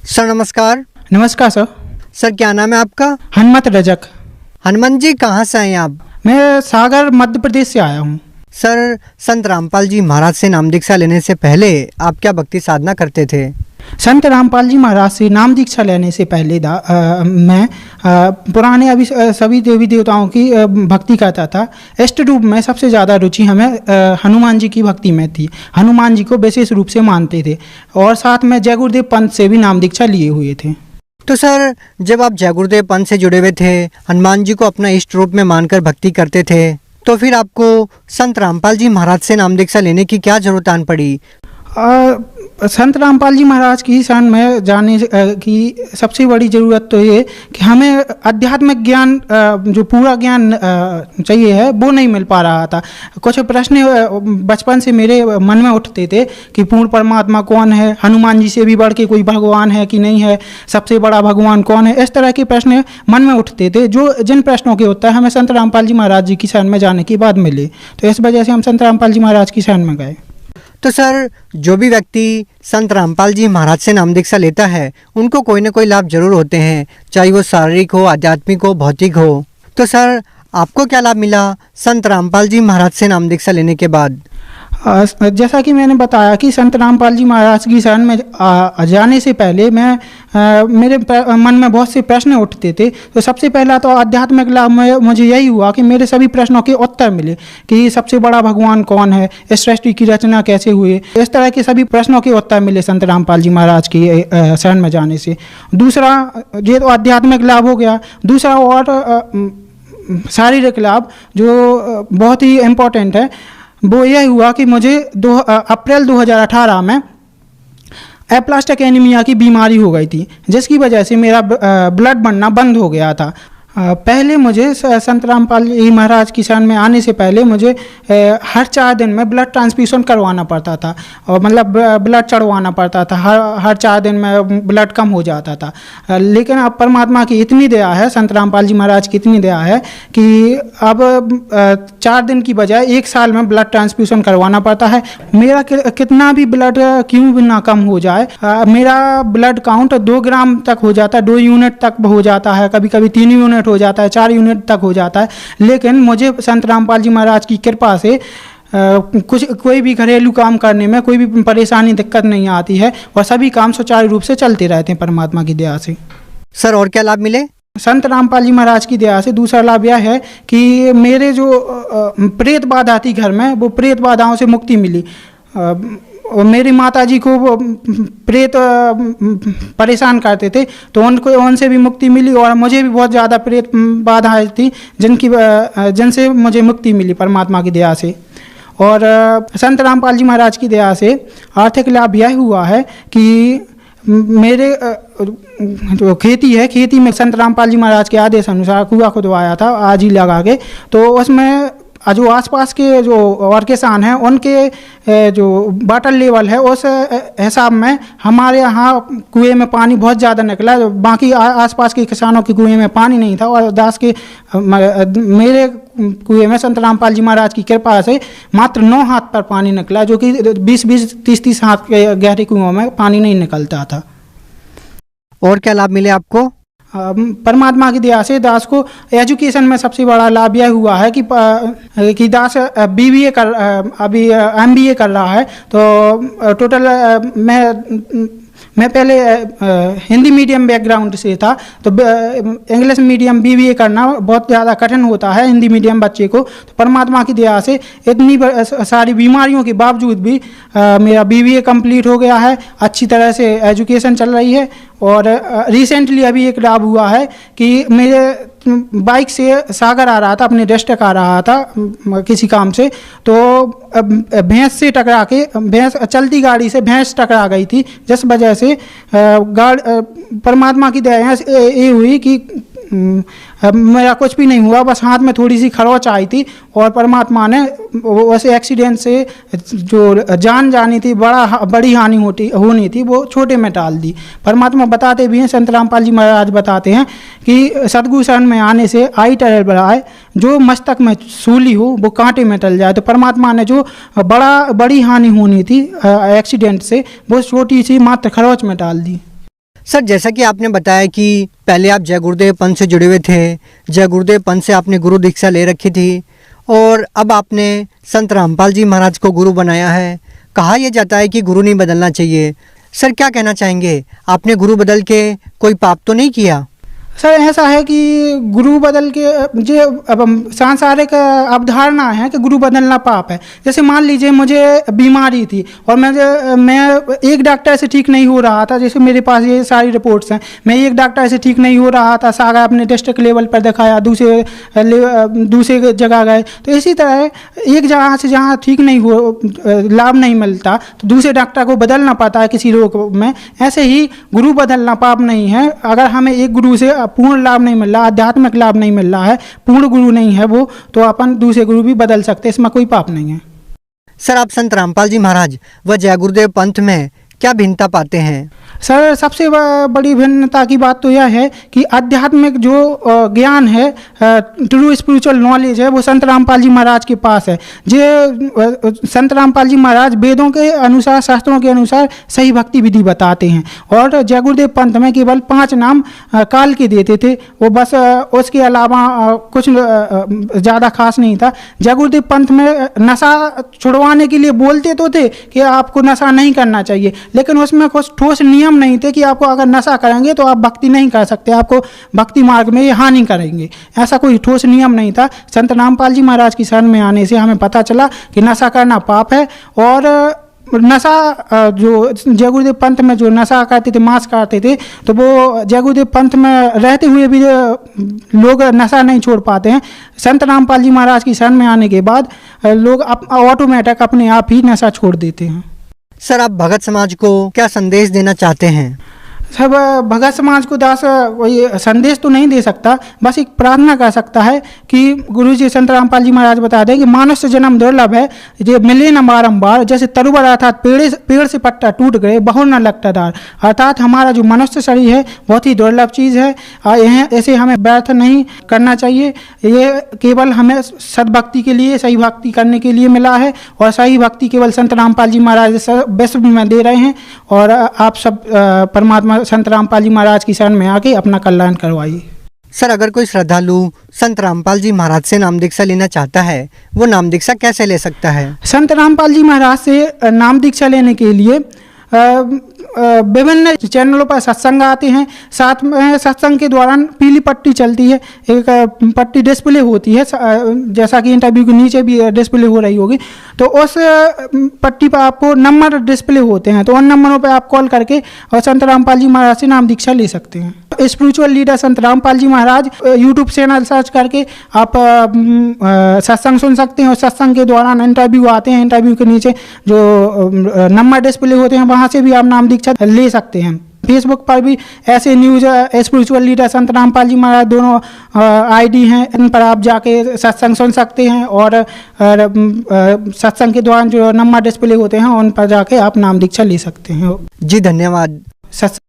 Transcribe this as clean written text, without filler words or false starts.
Sir नमस्कार। नमस्कार sir. Sir क्या नाम है आपका? हनुमत रजक। हनुमान जी कहाँ से हैं आप? मैं सागर मध्य प्रदेश से आया हूँ। सर संत रामपाल जी महाराज से नाम दीक्षा लेने से पहले आप क्या भक्ति साधना करते थे? संत रामपाल जी महाराज से नाम दीक्षा लेने से पहले मैं पुराने अभी सभी देवी देवताओं की भक्ति करता था। इष्ट रूप में सबसे ज़्यादा रुचि हमें हनुमान जी की भक्ति में थी। हनुमान जी को विशेष रूप से मानते थे और साथ में जय गुरुदेव पंथ से भी नाम दीक्षा लिए हुए थे। तो सर जब आप जय गुरुदेव पंथ से जुड़े हुए थे, हनुमान जी को अपना इष्ट रूप में मानकर भक्ति करते थे, तो फिर आपको संत रामपाल जी महाराज से नाम दीक्षा लेने की क्या जरूरत आन पड़ी? संत रामपाल जी महाराज की शरण में जाने की सबसे बड़ी ज़रूरत तो ये कि हमें आध्यात्मिक ज्ञान जो पूरा ज्ञान चाहिए है वो नहीं मिल पा रहा था। कुछ प्रश्न बचपन से मेरे मन में उठते थे कि पूर्ण परमात्मा कौन है, हनुमान जी से भी बढ़ के कोई भगवान है कि नहीं है, सबसे बड़ा भगवान कौन है, इस तरह के प्रश्न मन में उठते थे जो जिन प्रश्नों के उत्तर हमें संत रामपाल जी महाराज जी की शरण में जाने के बाद मिले। तो इस वजह से हम संत रामपाल जी महाराज की शरण में गए। तो सर जो भी व्यक्ति संत रामपाल जी महाराज से नाम दीक्षा लेता है उनको कोई ना कोई लाभ जरूर होते हैं, चाहे वो शारीरिक हो, आध्यात्मिक हो, भौतिक हो। तो सर आपको क्या लाभ मिला संत रामपाल जी महाराज से नाम दीक्षा लेने के बाद? जैसा कि मैंने बताया कि संत रामपाल जी महाराज की शरण में जाने से पहले मेरे मन में बहुत से प्रश्न उठते थे। तो सबसे पहला तो आध्यात्मिक लाभ मुझे यही हुआ कि मेरे सभी प्रश्नों के उत्तर मिले कि सबसे बड़ा भगवान कौन है, इस सृष्टि की रचना कैसे हुई, इस तरह के सभी प्रश्नों के उत्तर मिले संत रामपाल जी महाराज की शरण में जाने से। दूसरा ये तो आध्यात्मिक लाभ हो गया। दूसरा और शारीरिक लाभ जो बहुत ही इम्पोर्टेंट है वो यह हुआ कि मुझे अप्रैल 2018 में एप्लास्टिक एनीमिया की बीमारी हो गई थी, जिसकी वजह से मेरा ब्लड बनना बंद हो गया था। पहले मुझे संत रामपाल जी महाराज की शरण में आने से पहले मुझे हर 4 दिन में ब्लड ट्रांसफ्यूज़न करवाना पड़ता था और मतलब ब्लड चढ़वाना पड़ता था। हर 4 दिन में ब्लड कम हो जाता था। लेकिन अब परमात्मा की इतनी दया है, संत रामपाल जी महाराज की इतनी दया है कि अब 4 दिन की बजाय 1 साल में ब्लड ट्रांसफ्यूज़न करवाना पड़ता है। मेरा कितना भी ब्लड क्यों भी ना कम हो जाए, मेरा ब्लड काउंट 2 ग्राम तक हो जाता है, 2 यूनिट तक हो जाता है, कभी कभी 3 यूनिट हो जाता है, 4 यूनिट तक हो जाता है। लेकिन मुझे संत रामपाल जी महाराज की कृपा से कोई भी घरेलू काम करने में कोई भी परेशानी दिक्कत नहीं आती है और सभी काम सुचारू रूप से चलते रहते हैं परमात्मा की दया से। सर और क्या लाभ मिले? संत रामपाल जी महाराज की दया से दूसरा लाभ यह है कि मेरे जो प्रेत बाधा थी घर में, वो प्रेत बाधाओं से मुक्ति मिली। और मेरी माता जी को प्रेत परेशान करते थे तो उनसे भी मुक्ति मिली और मुझे भी बहुत ज़्यादा प्रेत बाधाएं थी जिनसे मुझे मुक्ति मिली परमात्मा की दया से। और संत रामपाल जी महाराज की दया से आर्थिक लाभ यह हुआ है कि मेरे जो खेती है, खेती में संत रामपाल जी महाराज के आदेश अनुसार कुआं खुदवाया था आज ही लगा के। तो उसमें जो आसपास के जो और किसान हैं उनके जो वाटर लेवल है उस हिसाब में हमारे यहाँ कुएं में पानी बहुत ज़्यादा निकला। बाकी आसपास के किसानों के कुएं में पानी नहीं था और मेरे कुएं में संत रामपाल जी महाराज की कृपा से मात्र 9 हाथ पर पानी निकला, जो कि 20-20, 30-30 हाथ के गहरे कुओं में पानी नहीं निकलता था। और क्या लाभ मिले आपको? परमात्मा की दया से दास को एजुकेशन में सबसे बड़ा लाभ यह हुआ है कि दास अभी MBA कर रहा है। तो टोटल मैं पहले हिंदी मीडियम बैकग्राउंड से था, तो इंग्लिश मीडियम BBA करना बहुत ज़्यादा कठिन होता है हिंदी मीडियम बच्चे को। तो परमात्मा की दया से इतनी सारी बीमारियों के बावजूद भी मेरा BBA कंप्लीट हो गया है, अच्छी तरह से एजुकेशन चल रही है। और रिसेंटली अभी एक लाभ हुआ है कि मेरे बाइक से सागर आ रहा था, अपने डिस्ट्रिक्ट आ रहा था किसी काम से, तो भैंस से टकरा के चलती गाड़ी से भैंस टकरा गई थी, जिस वजह से परमात्मा की दया ये हुई कि मेरा कुछ भी नहीं हुआ, बस हाथ में थोड़ी सी खरोंच आई थी और परमात्मा ने वैसे एक्सीडेंट से जो जान जानी थी, बड़ी हानि होनी थी, वो छोटे में टाल दी। परमात्मा बताते भी हैं, संत रामपाल जी महाराज बताते हैं कि सद्गुरु शरण में आने से आई टल बढ़ाए, जो मस्तक में सूली हो वो कांटे में टल जाए। तो परमात्मा ने जो बड़ी हानि होनी थी एक्सीडेंट से, वो छोटी सी मात्र खरोंच में टाल दी। सर जैसा कि आपने बताया कि पहले आप जय गुरुदेव पंथ से जुड़े हुए थे, जय गुरुदेव पंथ से आपने गुरु दीक्षा ले रखी थी और अब आपने संत रामपाल जी महाराज को गुरु बनाया है। कहा यह जाता है कि गुरु नहीं बदलना चाहिए। सर क्या कहना चाहेंगे, आपने गुरु बदल के कोई पाप तो नहीं किया? सर ऐसा है कि गुरु बदल के जो अब सांसारिक अवधारणा है कि गुरु बदलना पाप है। जैसे मान लीजिए मुझे बीमारी थी और मैं एक डॉक्टर से ठीक नहीं हो रहा था, जैसे मेरे पास ये सारी रिपोर्ट्स हैं, मैं एक डॉक्टर से ठीक नहीं हो रहा था, सारा अपने डिस्ट्रिक्ट लेवल पर दिखाया, दूसरे जगह गए, तो इसी तरह एक जगह से जहाँ ठीक नहीं हो, लाभ नहीं मिलता तो दूसरे डॉक्टर को बदलना पड़ता है किसी रोग में। ऐसे ही गुरु बदलना पाप नहीं है। अगर हमें एक गुरु से पूर्ण लाभ नहीं मिल रहा, आध्यात्मिक लाभ नहीं मिल रहा है, पूर्ण गुरु नहीं है वो, तो अपन दूसरे गुरु भी बदल सकते हैं, इसमें कोई पाप नहीं है। सर आप संत रामपाल जी महाराज व जय गुरुदेव पंथ में क्या भिन्नता पाते हैं? सर सबसे बड़ी भिन्नता की बात तो यह है कि आध्यात्मिक जो ज्ञान है, ट्रू स्पिरिचुअल नॉलेज है, वो संत रामपाल जी महाराज के पास है। जो संत रामपाल जी महाराज वेदों के अनुसार, शास्त्रों के अनुसार सही भक्ति विधि बताते हैं। और जय गुरुदेव पंथ में केवल 5 नाम काल के देते थे, वो बस, उसके अलावा कुछ ज़्यादा खास नहीं था। जय गुरुदेव पंथ में नशा छुड़वाने के लिए बोलते तो थे कि आपको नशा नहीं करना चाहिए, लेकिन उसमें कुछ ठोस नियम नहीं थे कि आपको अगर नशा करेंगे तो आप भक्ति नहीं कर सकते, आपको भक्ति मार्ग में ये हानि करेंगे, ऐसा कोई ठोस नियम नहीं था। संत रामपाल जी महाराज की शरण में आने से हमें पता चला कि नशा करना पाप है। और नशा जो जय गुरुदेव पंथ में जो नशा करते थे, मांस खाते थे, तो वो जय गुरुदेव पंथ में रहते हुए भी लोग नशा नहीं छोड़ पाते हैं। संत रामपाल जी महाराज की शरण में आने के बाद लोग ऑटोमेटिक अपने आप ही नशा छोड़ देते हैं। सर आप भगत समाज को क्या संदेश देना चाहते हैं? सब भगत समाज को दास वही संदेश तो नहीं दे सकता, बस एक प्रार्थना कर सकता है कि गुरु जी संत रामपाल जी महाराज बता दें कि मानुष्य जन्म दुर्लभ है, ये मिले न बारंबार, जैसे तरुवर अर्थात पेड़ से पत्ता टूट गए, बहु न लगता दार। अर्थात हमारा जो मनुष्य शरीर है बहुत ही दुर्लभ चीज़ है, ऐसे हमें व्यर्थ नहीं करना चाहिए। ये केवल हमें सद्भक्ति के लिए, सही भक्ति करने के लिए मिला है, और सही भक्ति केवल संत रामपाल जी महाराज विश्व में दे रहे हैं। और आप सब परमात्मा संत रामपाल जी महाराज की शरण में आके अपना कल्याण करवाइए। सर अगर कोई श्रद्धालु संत रामपाल जी महाराज से नाम दीक्षा लेना चाहता है, वो नाम दीक्षा कैसे ले सकता है? संत रामपाल जी महाराज से नाम दीक्षा लेने के लिए विभिन्न चैनलों पर सत्संग आते हैं। साथ में सत्संग के दौरान पीली पट्टी चलती है, एक पट्टी डिस्प्ले होती है, जैसा कि इंटरव्यू के नीचे भी डिस्प्ले हो रही होगी, तो उस पट्टी पर आपको नंबर डिस्प्ले होते हैं, तो उन नंबरों पर आप कॉल करके और संत रामपाल जी महाराज से नाम दीक्षा ले सकते हैं। स्पिरिचुअल लीडर संत रामपाल जी महाराज यूट्यूब चैनल सर्च करके आप सत्संग सुन सकते हैं, और सत्संग के दौरान इंटरव्यू आते हैं, इंटरव्यू के नीचे जो नंबर डिस्प्ले होते हैं वहाँ से भी आप नाम दीक्षा ले सकते हैं। फेसबुक पर भी ऐसे न्यूज स्पिरिचुअल लीडर संत रामपाल जी महाराज दोनों आईडी हैं, इन पर आप जाके सत्संग सुन सकते हैं, और सत्संग के दौरान जो नंबर डिस्प्ले होते हैं उन पर जाके आप नाम दीक्षा ले सकते हैं। जी धन्यवाद। सत्संग